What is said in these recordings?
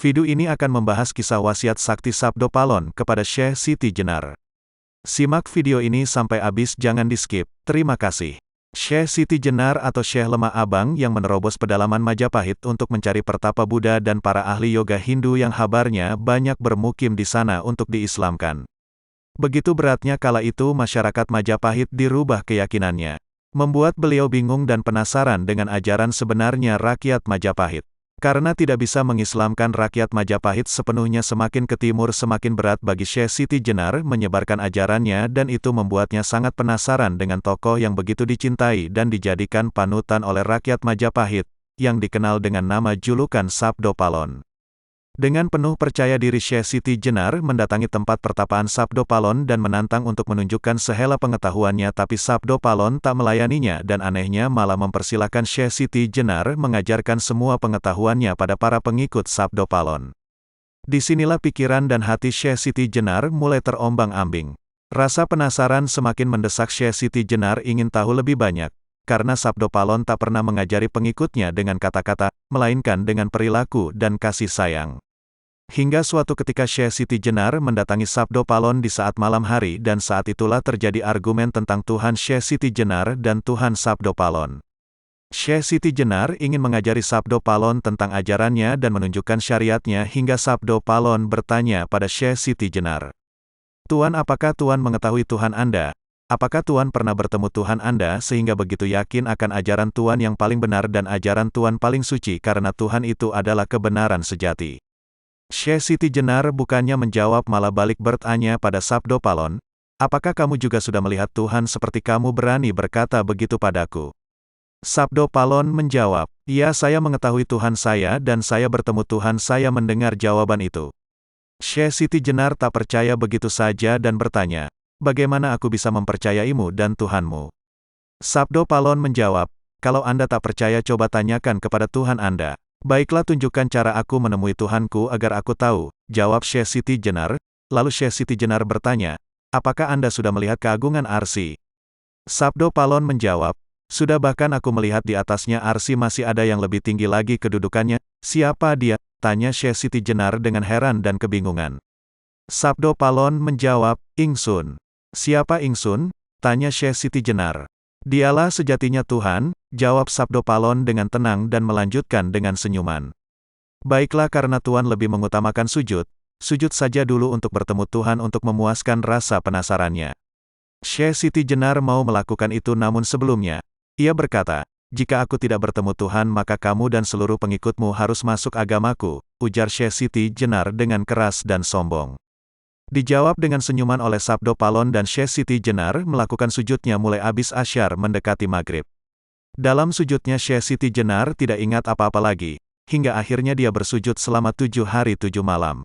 Video ini akan membahas kisah wasiat sakti Sabdo Palon kepada Syekh Siti Jenar. Simak video ini sampai habis, jangan di-skip. Terima kasih. Syekh Siti Jenar atau Syekh Lemah Abang yang menerobos pedalaman Majapahit untuk mencari pertapa Buddha dan para ahli yoga Hindu yang kabarnya banyak bermukim di sana untuk diislamkan. Begitu beratnya kala itu masyarakat Majapahit dirubah keyakinannya. Membuat beliau bingung dan penasaran dengan ajaran sebenarnya rakyat Majapahit. Karena tidak bisa mengislamkan rakyat Majapahit sepenuhnya, semakin ke timur semakin berat bagi Syekh Siti Jenar menyebarkan ajarannya, dan itu membuatnya sangat penasaran dengan tokoh yang begitu dicintai dan dijadikan panutan oleh rakyat Majapahit, yang dikenal dengan nama julukan Sabdo Palon. Dengan penuh percaya diri Syekh Siti Jenar mendatangi tempat pertapaan Sabdo Palon dan menantang untuk menunjukkan sehela pengetahuannya, tapi Sabdo Palon tak melayaninya dan anehnya malah mempersilahkan Syekh Siti Jenar mengajarkan semua pengetahuannya pada para pengikut Sabdo Palon. Disinilah pikiran dan hati Syekh Siti Jenar mulai terombang-ambing. Rasa penasaran semakin mendesak Syekh Siti Jenar ingin tahu lebih banyak, karena Sabdo Palon tak pernah mengajari pengikutnya dengan kata-kata, melainkan dengan perilaku dan kasih sayang. Hingga suatu ketika Syekh Siti Jenar mendatangi Sabdo Palon di saat malam hari, dan saat itulah terjadi argumen tentang Tuhan Syekh Siti Jenar dan Tuhan Sabdo Palon. Syekh Siti Jenar ingin mengajari Sabdo Palon tentang ajarannya dan menunjukkan syariatnya, hingga Sabdo Palon bertanya pada Syekh Siti Jenar, "Tuan, apakah Tuan mengetahui Tuhan Anda? Apakah Tuan pernah bertemu Tuhan Anda sehingga begitu yakin akan ajaran Tuan yang paling benar dan ajaran Tuan paling suci, karena Tuhan itu adalah kebenaran sejati?" Syekh Siti Jenar bukannya menjawab, malah balik bertanya pada Sabdo Palon, "Apakah kamu juga sudah melihat Tuhan seperti kamu berani berkata begitu padaku?" Sabdo Palon menjawab, "Ya, saya mengetahui Tuhan saya dan saya bertemu Tuhan saya." Mendengar jawaban itu, Syekh Siti Jenar tak percaya begitu saja dan bertanya, "Bagaimana aku bisa mempercayaimu dan Tuhanmu?" Sabdo Palon menjawab, "Kalau Anda tak percaya, coba tanyakan kepada Tuhan Anda." "Baiklah, tunjukkan cara aku menemui Tuhanku agar aku tahu," jawab Syekh Siti Jenar. Lalu Syekh Siti Jenar bertanya, "Apakah Anda sudah melihat keagungan Arsy?" Sabdo Palon menjawab, "Sudah, bahkan aku melihat di atasnya Arsy masih ada yang lebih tinggi lagi kedudukannya." "Siapa dia?" tanya Syekh Siti Jenar dengan heran dan kebingungan. Sabdo Palon menjawab, "Ingsun." "Siapa Ingsun?" tanya Syekh Siti Jenar. "Dialah sejatinya Tuhan," jawab Sabdo Palon dengan tenang dan melanjutkan dengan senyuman. "Baiklah, karena Tuan lebih mengutamakan sujud, sujud saja dulu untuk bertemu Tuhan untuk memuaskan rasa penasarannya." Syekh Siti Jenar mau melakukan itu, namun sebelumnya, ia berkata, "Jika aku tidak bertemu Tuhan, maka kamu dan seluruh pengikutmu harus masuk agamaku," ujar Syekh Siti Jenar dengan keras dan sombong. Dijawab dengan senyuman oleh Sabdo Palon, dan Syekh Siti Jenar melakukan sujudnya mulai habis asyar mendekati maghrib. Dalam sujudnya Syekh Siti Jenar tidak ingat apa-apa lagi, hingga akhirnya dia bersujud selama 7 hari 7 malam.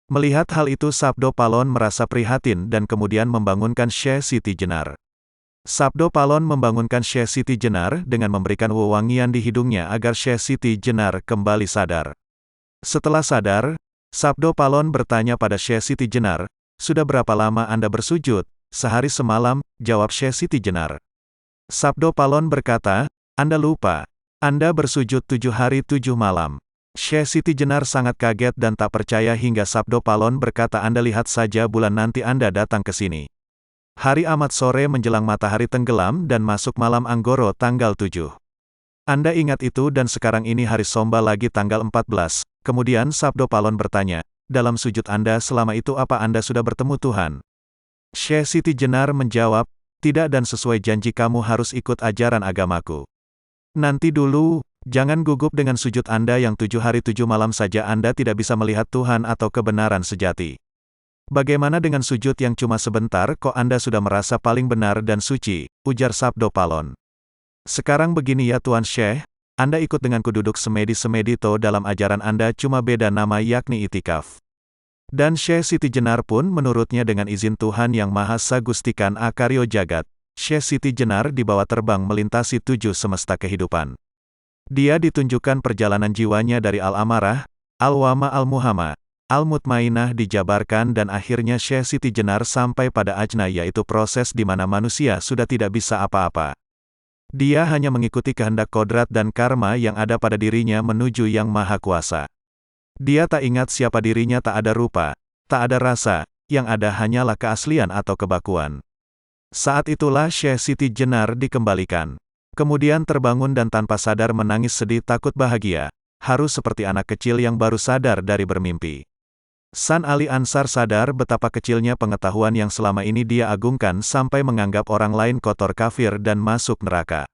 Melihat hal itu, Sabdo Palon merasa prihatin dan kemudian membangunkan Syekh Siti Jenar. Sabdo Palon membangunkan Syekh Siti Jenar dengan memberikan wewangian di hidungnya agar Syekh Siti Jenar kembali sadar. Setelah sadar, Sabdo Palon bertanya pada Syekh Siti Jenar, "Sudah berapa lama Anda bersujud?" "Sehari semalam," jawab Syekh Siti Jenar. Sabdo Palon berkata, "Anda lupa. Anda bersujud 7 hari 7 malam. Syekh Siti Jenar sangat kaget dan tak percaya, hingga Sabdo Palon berkata, "Anda lihat saja bulan nanti Anda datang ke sini. Hari amat sore menjelang matahari tenggelam dan masuk malam Anggoro tanggal 7. Anda ingat itu, dan sekarang ini hari Somba lagi tanggal 14. Kemudian Sabdo Palon bertanya, "Dalam sujud Anda selama itu apa Anda sudah bertemu Tuhan?" Syekh Siti Jenar menjawab, "Tidak, dan sesuai janji kamu harus ikut ajaran agamaku. Nanti dulu, jangan gugup dengan sujud Anda yang 7 hari 7 malam saja Anda tidak bisa melihat Tuhan atau kebenaran sejati. Bagaimana dengan sujud yang cuma sebentar, kok Anda sudah merasa paling benar dan suci?" ujar Sabdo Palon. "Sekarang begini ya Tuan Syekh, Anda ikut denganku duduk semedi-semedi dalam ajaran Anda, cuma beda nama yakni itikaf." Dan Syekh Siti Jenar pun menurutnya dengan izin Tuhan Yang Maha Esa Gustikan Akaryo Jagat. Syekh Siti Jenar dibawa terbang melintasi 7 semesta kehidupan. Dia ditunjukkan perjalanan jiwanya dari Al-Amarah, Al-Wama, Al-Muhama, Al-Mutmainah dijabarkan, dan akhirnya Syekh Siti Jenar sampai pada ajna, yaitu proses di mana manusia sudah tidak bisa apa-apa. Dia hanya mengikuti kehendak kodrat dan karma yang ada pada dirinya menuju Yang Maha Kuasa. Dia tak ingat siapa dirinya, tak ada rupa, tak ada rasa, yang ada hanyalah keaslian atau kebakuan. Saat itulah Syekh Siti Jenar dikembalikan. Kemudian terbangun dan tanpa sadar menangis sedih takut bahagia, harus seperti anak kecil yang baru sadar dari bermimpi. San Ali Ansar sadar betapa kecilnya pengetahuan yang selama ini dia agungkan sampai menganggap orang lain kotor, kafir dan masuk neraka.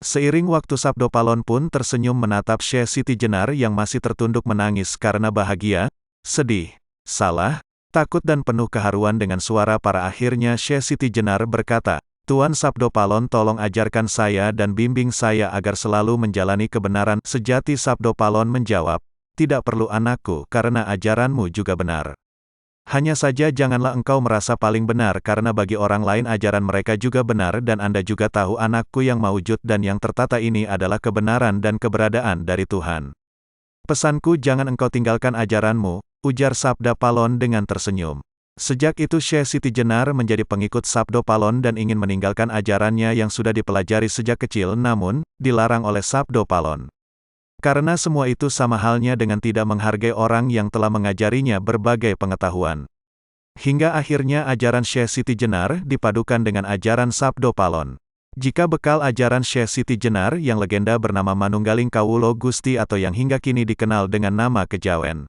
Seiring waktu Sabdo Palon pun tersenyum menatap Syekh Siti Jenar yang masih tertunduk menangis karena bahagia, sedih, salah, takut dan penuh keharuan. Dengan suara parah akhirnya Syekh Siti Jenar berkata, "Tuan Sabdo Palon, tolong ajarkan saya dan bimbing saya agar selalu menjalani kebenaran sejati." Sabdo Palon menjawab, "Tidak perlu anakku, karena ajaranmu juga benar. Hanya saja janganlah engkau merasa paling benar karena bagi orang lain ajaran mereka juga benar dan Anda juga tahu anakku yang maujud dan yang tertata ini adalah kebenaran dan keberadaan dari Tuhan. Pesanku, jangan engkau tinggalkan ajaranmu," ujar Sabda Palon dengan tersenyum. Sejak itu Syekh Siti Jenar menjadi pengikut Sabdo Palon dan ingin meninggalkan ajarannya yang sudah dipelajari sejak kecil, namun dilarang oleh Sabdo Palon. Karena semua itu sama halnya dengan tidak menghargai orang yang telah mengajarinya berbagai pengetahuan. Hingga akhirnya ajaran Syekh Siti Jenar dipadukan dengan ajaran Sabdo Palon. Jika bekal ajaran Syekh Siti Jenar yang legenda bernama Manunggaling Kawulo Gusti atau yang hingga kini dikenal dengan nama Kejawen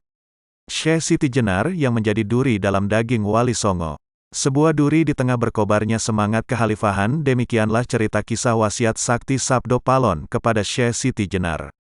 Syekh Siti Jenar yang menjadi duri dalam daging Wali Songo. Sebuah duri di tengah berkobarnya semangat kekhalifahan, demikianlah cerita kisah wasiat sakti Sabdo Palon kepada Syekh Siti Jenar.